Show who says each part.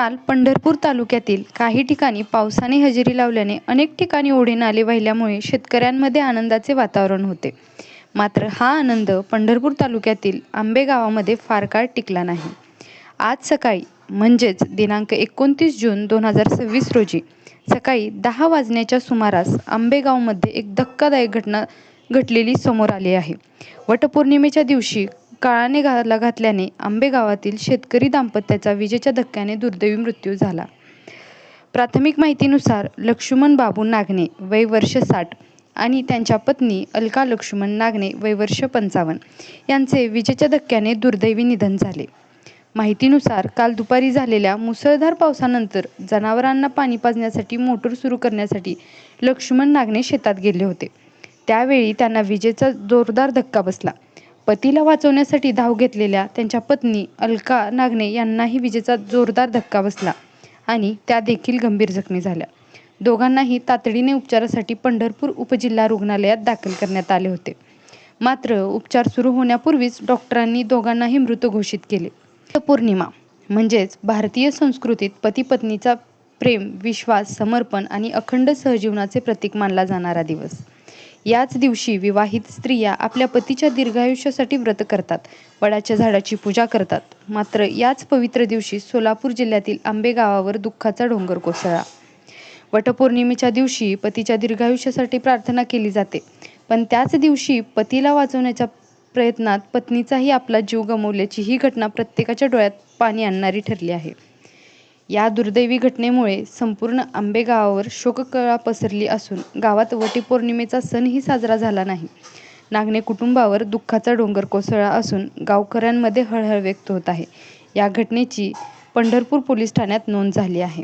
Speaker 1: काल पंढरपूर तालुक्यातील काही ठिकाणी पावसाने हजेरी लावल्याने अनेक ठिकाणी ओढे नाले वाहिल्यामुळे शेतकऱ्यांमध्ये आनंदाचे वातावरण होते. मात्र हा आनंद पंढरपूर तालुक्यातील आंबे गावामध्ये फार काळ टिकला नाही. आज सकाळी म्हणजेच दिनांक 29 जून 2026 रोजी सकाळी 10 वाजण्याच्या सुमारास आंबेगावमध्ये एक धक्कादायक घटना घडलेली समोर आली आहे. वटपौर्णिमेच्या दिवशी काळाने घाला घातल्याने आंबेगावातील शेतकरी दाम्पत्याचा विजेच्या धक्क्याने दुर्दैवी मृत्यू झाला. प्राथमिक माहितीनुसार लक्ष्मण बाबू नागणे वय वर्ष 60 आणि त्यांच्या पत्नी अलका लक्ष्मण नागणे वय वर्ष 55 यांचे विजेच्या धक्क्याने दुर्दैवी निधन झाले. माहितीनुसार काल दुपारी झालेल्या मुसळधार पावसानंतर जनावरांना पाणी पाजण्यासाठी मोटर सुरू करण्यासाठी लक्ष्मण नागणे शेतात गेले होते. त्यावेळी त्यांना विजेचा जोरदार धक्का बसला. पतीला वाचवण्यासाठी धाव घेतलेल्या त्यांच्या पत्नी अलका नागणे यांनाही विजेचा जोरदार धक्का बसला आणि त्या देखील गंभीर जखमी झाल्या. दोघांनाही तातडीने उपचारासाठी पंढरपूर उपजिल्हा रुग्णालयात दाखल करण्यात आले होते. मात्र उपचार सुरू होण्यापूर्वीच डॉक्टरांनी दोघांनाही मृत घोषित केले. वटपौर्णिमा म्हणजेच भारतीय संस्कृतीत पती पत्नीचा प्रेम, विश्वास, समर्पण आणि अखंड सहजीवनाचे प्रतीक मानला जाणारा दिवस. याच दिवशी विवाहित स्त्रिया आपल्या पतीच्या दीर्घायुष्यासाठी व्रत करतात, वडाच्या झाडाची पूजा करतात. मात्र याच पवित्र दिवशी सोलापूर जिल्ह्यातील आंबे गावावर दुःखाचा डोंगर कोसळला. वटपौर्णिमेच्या दिवशी पतीच्या दीर्घायुष्यासाठी प्रार्थना केली जाते, पण त्याच दिवशी पतीला वाचवण्याच्या प्रयत्नात पत्नीचाही आपला जीव गमावल्याची ही घटना प्रत्येकाच्या डोळ्यात पाणी आणणारी ठरली आहे. या दुर्दैवी घटनेमुळे संपूर्ण आंबे गावावर शोककळा पसरली असून गावात वटपौर्णिमेचा सणही साजरा झाला नाही. नागणे कुटुंबावर दुःखाचा डोंगर कोसळला असून गावकऱ्यांमध्ये हळहळ व्यक्त होत आहे. या घटनेची पंढरपूर पोलीस ठाण्यात नोंद झाली आहे.